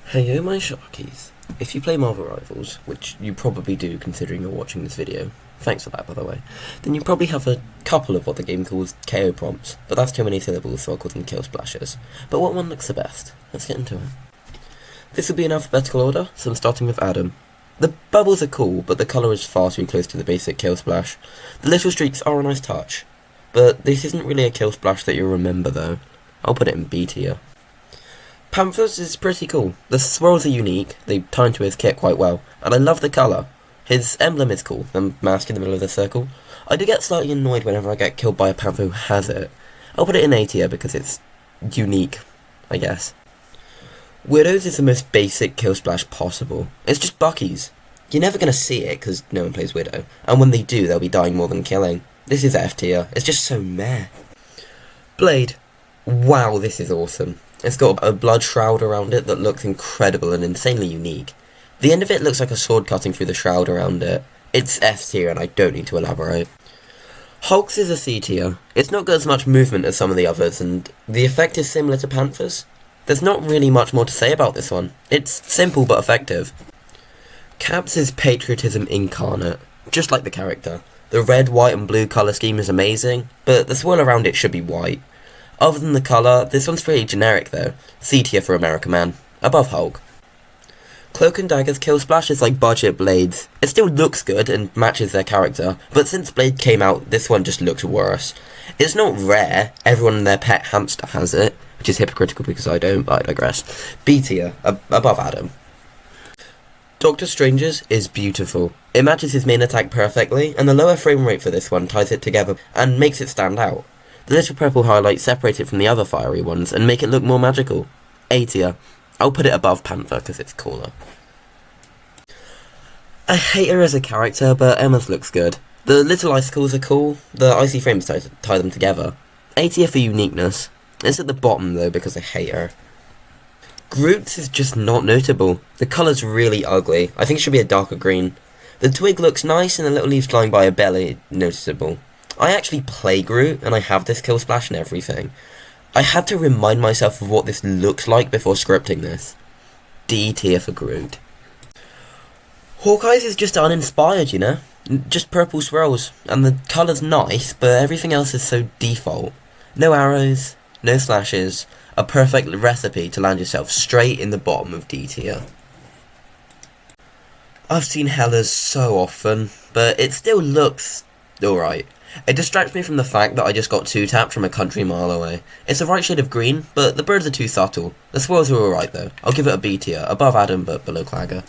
Hey yo my Sharkies. If you play Marvel Rivals, which you probably do considering you're watching this video, thanks for that by the way, then you probably have a couple of what the game calls KO prompts, but that's too many syllables so I'll call them kill splashes. But what one looks the best? Let's get into it. This will be in alphabetical order, so I'm starting with Adam. The bubbles are cool, but the colour is far too close to the basic kill splash. The little streaks are a nice touch, but this isn't really a kill splash that you'll remember though. I'll put it in B tier. Panther's is pretty cool. The swirls are unique, they tie into his kit quite well, and I love the colour. His emblem is cool, the mask in the middle of the circle. I do get slightly annoyed whenever I get killed by a panther who has it. I'll put it in A tier because it's unique, I guess. Widow's is the most basic kill splash possible. It's just Bucky's. You're never going to see it because no one plays Widow, and when they do they'll be dying more than killing. This is F tier, it's just so meh. Blade. Wow, this is awesome. It's got a blood shroud around it that looks incredible and insanely unique. The end of it looks like a sword cutting through the shroud around it. It's S tier and I don't need to elaborate. Hulk's is a C tier. It's not got as much movement as some of the others and the effect is similar to Panther's. There's not really much more to say about this one. It's simple but effective. Cap's is patriotism incarnate, just like the character. The red, white and blue colour scheme is amazing, but the swirl around it should be white. Other than the colour, this one's pretty generic though. C tier for America Man. Above Hulk. Cloak and Dagger's kill splash is like budget Blades. It still looks good and matches their character, but since Blade came out, this one just looks worse. It's not rare, everyone and their pet hamster has it, which is hypocritical because I don't, but I digress. B tier, above Adam. Doctor Strange's is beautiful. It matches his main attack perfectly, and the lower frame rate for this one ties it together and makes it stand out. The little purple highlights separate it from the other fiery ones and make it look more magical. A tier. I'll put it above Panther because it's cooler. I hate her as a character, but Emma's looks good. The little icicles are cool, the icy frames tie them together. A tier for uniqueness. It's at the bottom though because I hate her. Groot's is just not notable. The colour's really ugly. I think it should be a darker green. The twig looks nice and the little leaves flying by are barely noticeable. I actually play Groot, and I have this kill splash and everything. I had to remind myself of what this looks like before scripting this. D tier for Groot. Hawkeye's is just uninspired, you know? Just purple swirls, and the colour's nice, but everything else is so default. No arrows, no slashes, a perfect recipe to land yourself straight in the bottom of D tier. I've seen Hela's so often, but it still looks alright. It distracts me from the fact that I just got 2-tapped from a country mile away. It's the right shade of green, but the birds are too subtle. The swirls are alright though. I'll give it a B tier, above Adam but below Clagger.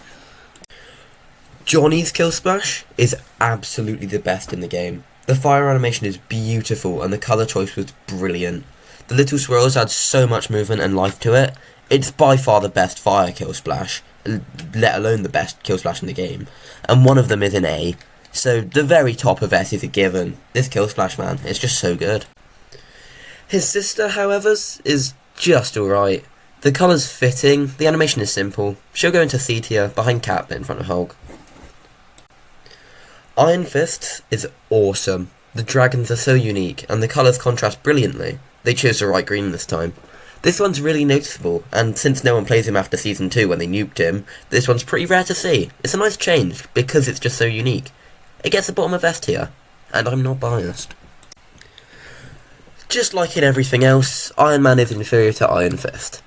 Johnny's kill splash is absolutely the best in the game. The fire animation is beautiful and the colour choice was brilliant. The little swirls add so much movement and life to it. It's by far the best fire kill splash, let alone the best kill splash in the game. And one of them is an A. So the very top of S is a given. This kill splash man, it's just so good. His sister, however, is just alright. The colour's fitting, the animation is simple. She'll go into C tier, behind Cap but in front of Hulk. Iron Fist is awesome. The dragons are so unique, and the colours contrast brilliantly. They chose the right green this time. This one's really noticeable, and since no one plays him after Season 2 when they nuked him, this one's pretty rare to see. It's a nice change, because it's just so unique. It gets the bottom of S tier, and I'm not biased. Just like in everything else, Iron Man is inferior to Iron Fist.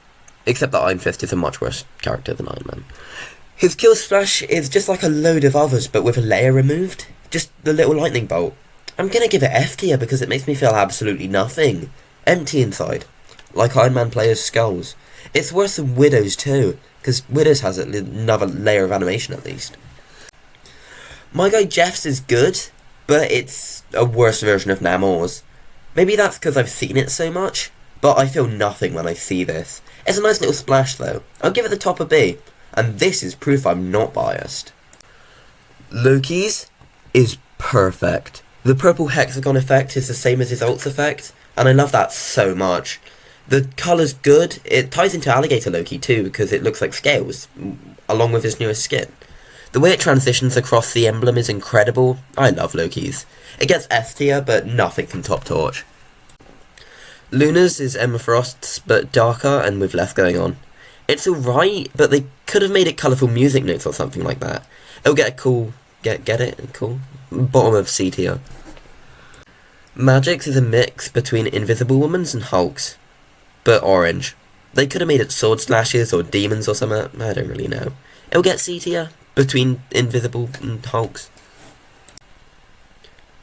Except that Iron Fist is a much worse character than Iron Man. His kill splash is just like a load of others, but with a layer removed. Just the little lightning bolt. I'm gonna give it F tier because it makes me feel absolutely nothing. Empty inside. Like Iron Man players' skulls. It's worse than Widow's too, because Widow's has another layer of animation at least. My guy Jeff's is good, but it's a worse version of Namor's. Maybe that's because I've seen it so much, but I feel nothing when I see this. It's a nice little splash though. I'll give it the top of B, and this is proof I'm not biased. Loki's is perfect. The purple hexagon effect is the same as his ult's effect, and I love that so much. The colour's good, it ties into Alligator Loki too because it looks like scales, along with his newest skin. The way it transitions across the emblem is incredible. I love Loki's. It gets S tier, but nothing can top Torch. Luna's is Emma Frost's, but darker and with less going on. It's alright, but they could have made it colourful music notes or something like that. It'll get a cool... Get it? Cool? Bottom of C tier. Magic's is a mix between Invisible Woman's and Hulk's, but orange. They could have made it sword slashes or demons or something, I don't really know. It'll get C tier, between Invisible and Hulk's.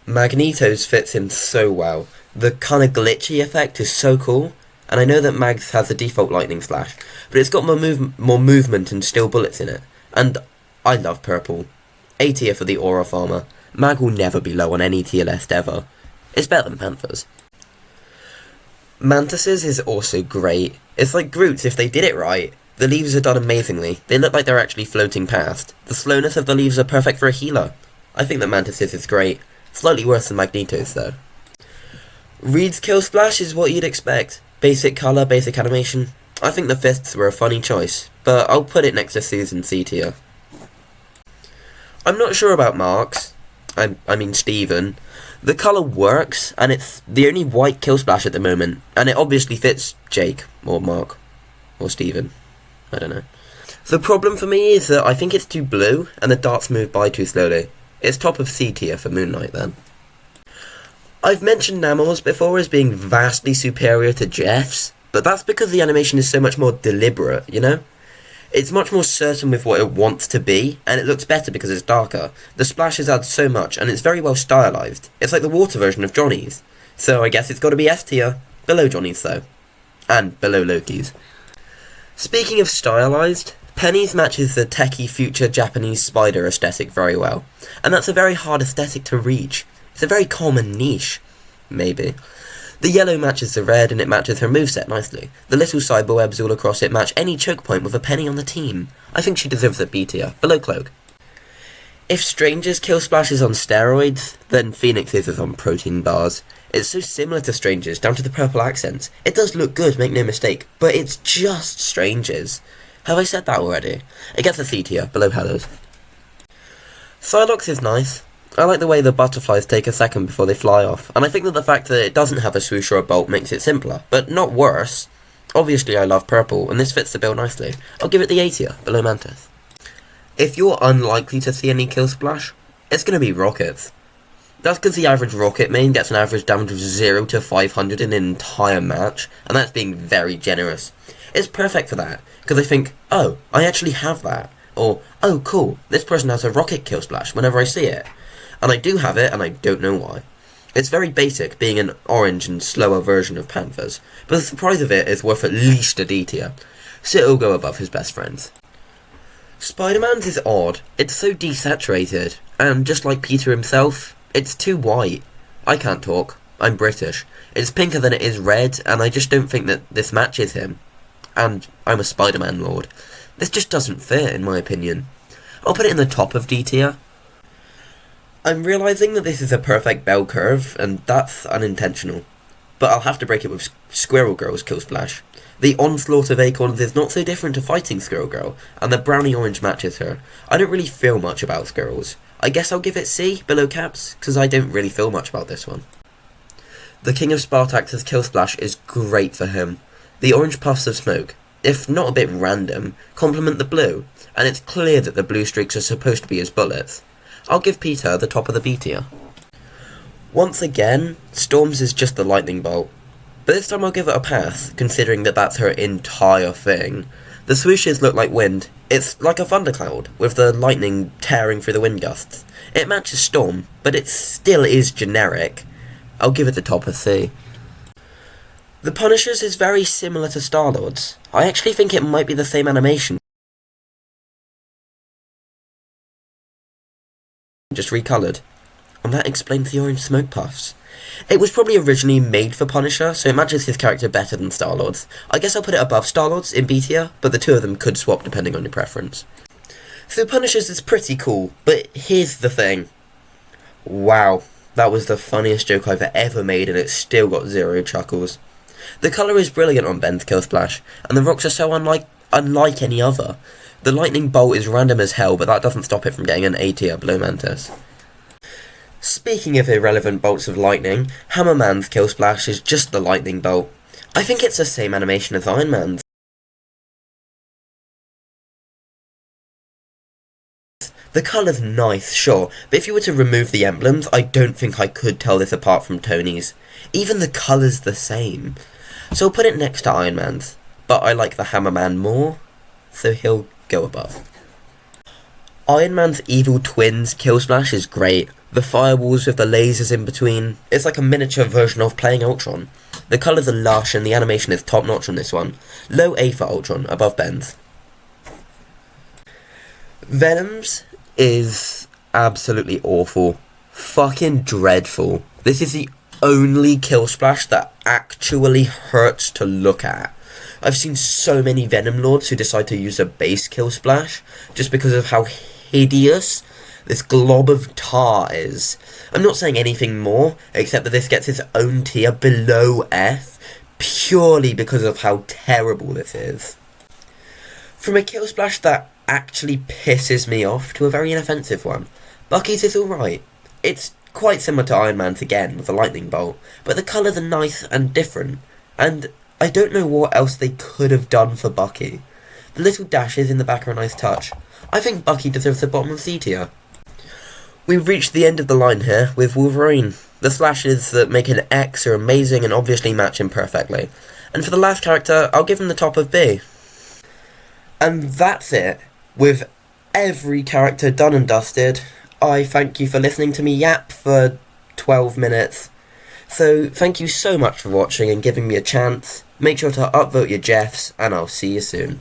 Magneto's fits him so well. The kind of glitchy effect is so cool, and I know that Mags has a default lightning slash, but it's got more movement and still bullets in it, and I love purple. A tier for the Aura Farmer. Mag will never be low on any tier list ever. It's better than Panther's. Mantis's is also great. It's like Groot's if they did it right. The leaves are done amazingly. They look like they're actually floating past. The slowness of the leaves are perfect for a healer. I think that Mantis's is great. Slightly worse than Magneto's though. Reed's Kill Splash is what you'd expect. Basic colour, basic animation. I think the fists were a funny choice, but I'll put it next to Susan C tier. I'm not sure about Mark's. I mean Steven. The colour works, and it's the only white Kill Splash at the moment, and it obviously fits Jake, or Mark, or Steven. I don't know. The problem for me is that I think it's too blue, and the darts move by too slowly. It's top of C tier for Moon Knight then. I've mentioned Namor's before as being vastly superior to Jeff's, but that's because the animation is so much more deliberate, you know? It's much more certain with what it wants to be, and it looks better because it's darker. The splashes add so much, and it's very well stylized. It's like the water version of Johnny's. So I guess it's got to be S tier. Below Johnny's though. And below Loki's. Speaking of stylized, Penny's matches the techie future Japanese spider aesthetic very well. And that's a very hard aesthetic to reach. It's a very common niche. Maybe. The yellow matches the red, and it matches her moveset nicely. The little cyberwebs all across it match any choke point with a Penny on the team. I think she deserves a B tier, below Cloak. If Stranger's Kill Splash is on steroids, then Phoenix's is on protein bars. It's so similar to Stranger's, down to the purple accents. It does look good, make no mistake, but it's just Stranger's. Have I said that already? It gets a C tier, below Hello's. Psylocke's is nice. I like the way the butterflies take a second before they fly off, and I think that the fact that it doesn't have a swoosh or a bolt makes it simpler, but not worse. Obviously I love purple, and this fits the bill nicely. I'll give it the A tier, below Mantis. If you're unlikely to see any Kill Splash, it's going to be Rockets. That's because the average Rocket main gets an average damage of 0 to 500 in an entire match, and that's being very generous. It's perfect for that, because I think, oh, I actually have that, or, oh cool, this person has a Rocket Kill Splash whenever I see it. And I do have it, and I don't know why. It's very basic, being an orange and slower version of Panther's, but the surprise of it is worth at least a D tier, so it'll go above his best friends. Spider-Man's is odd. It's so desaturated, and just like Peter himself, it's too white. I can't talk. I'm British. It's pinker than it is red, and I just don't think that this matches him. And I'm a Spider-Man lord. This just doesn't fit, in my opinion. I'll put it in the top of D tier. I'm realising that this is a perfect bell curve, and that's unintentional. But I'll have to break it with Squirrel Girl's Kill Splash. The onslaught of acorns is not so different to fighting Squirrel Girl, and the brownie orange matches her. I don't really feel much about squirrels. I guess I'll give it C, below Caps, because I don't really feel much about this one. The King of Spartax's Kill Splash is great for him. The orange puffs of smoke, if not a bit random, complement the blue, and it's clear that the blue streaks are supposed to be his bullets. I'll give Peter the top of the B tier. Once again, Storm's is just the lightning bolt. But this time I'll give it a pass, considering that that's her entire thing. The swooshes look like wind. It's like a thundercloud, with the lightning tearing through the wind gusts. It matches Storm, but it still is generic. I'll give it the top of C. The Punisher's is very similar to Star-Lord's. I actually think it might be the same animation, just recoloured, and that explains the orange smoke puffs. It was probably originally made for Punisher, so it matches his character better than Star-Lord's. I guess I'll put it above Star-Lord's in B tier, but the two of them could swap depending on your preference. So Punisher's is pretty cool, but here's the thing. Wow, that was the funniest joke I've ever made, and it still got 0 chuckles. The colour is brilliant on Ben's Kill Splash, and the rocks are so unlike any other. The lightning bolt is random as hell, but that doesn't stop it from getting an A tier below Mantis. Speaking of irrelevant bolts of lightning, Hammerman's Kill Splash is just the lightning bolt. I think it's the same animation as Iron Man's. The colour's nice, sure, but if you were to remove the emblems, I don't think I could tell this apart from Tony's. Even the colour's the same. So I'll put it next to Iron Man's, but I like the Hammerman more, so he'll go above. Iron Man's evil twins kill splash is great. The firewalls with the lasers in between, it's like a miniature version of playing Ultron. The colours are lush and the animation is top notch on this one. Low A for Ultron, above Ben's. Venom's is absolutely awful. Fucking dreadful. This is the only kill splash that actually hurts to look at. I've seen so many Venom Lords who decide to use a base kill splash just because of how hideous this glob of tar is. I'm not saying anything more, except that this gets its own tier below F, purely because of how terrible this is. From a kill splash that actually pisses me off to a very inoffensive one, Bucky's is alright. It's quite similar to Iron Man's again, with a lightning bolt, but the colours are nice and different, and I don't know what else they could have done for Bucky. The little dashes in the back are a nice touch. I think Bucky deserves the bottom of C tier. We've reached the end of the line here with Wolverine. The slashes that make an X are amazing and obviously match him perfectly. And for the last character, I'll give him the top of B. And that's it. With every character done and dusted, I thank you for listening to me yap for 12 minutes. So thank you so much for watching and giving me a chance. Make sure to upvote your Jeffs, and I'll see you soon.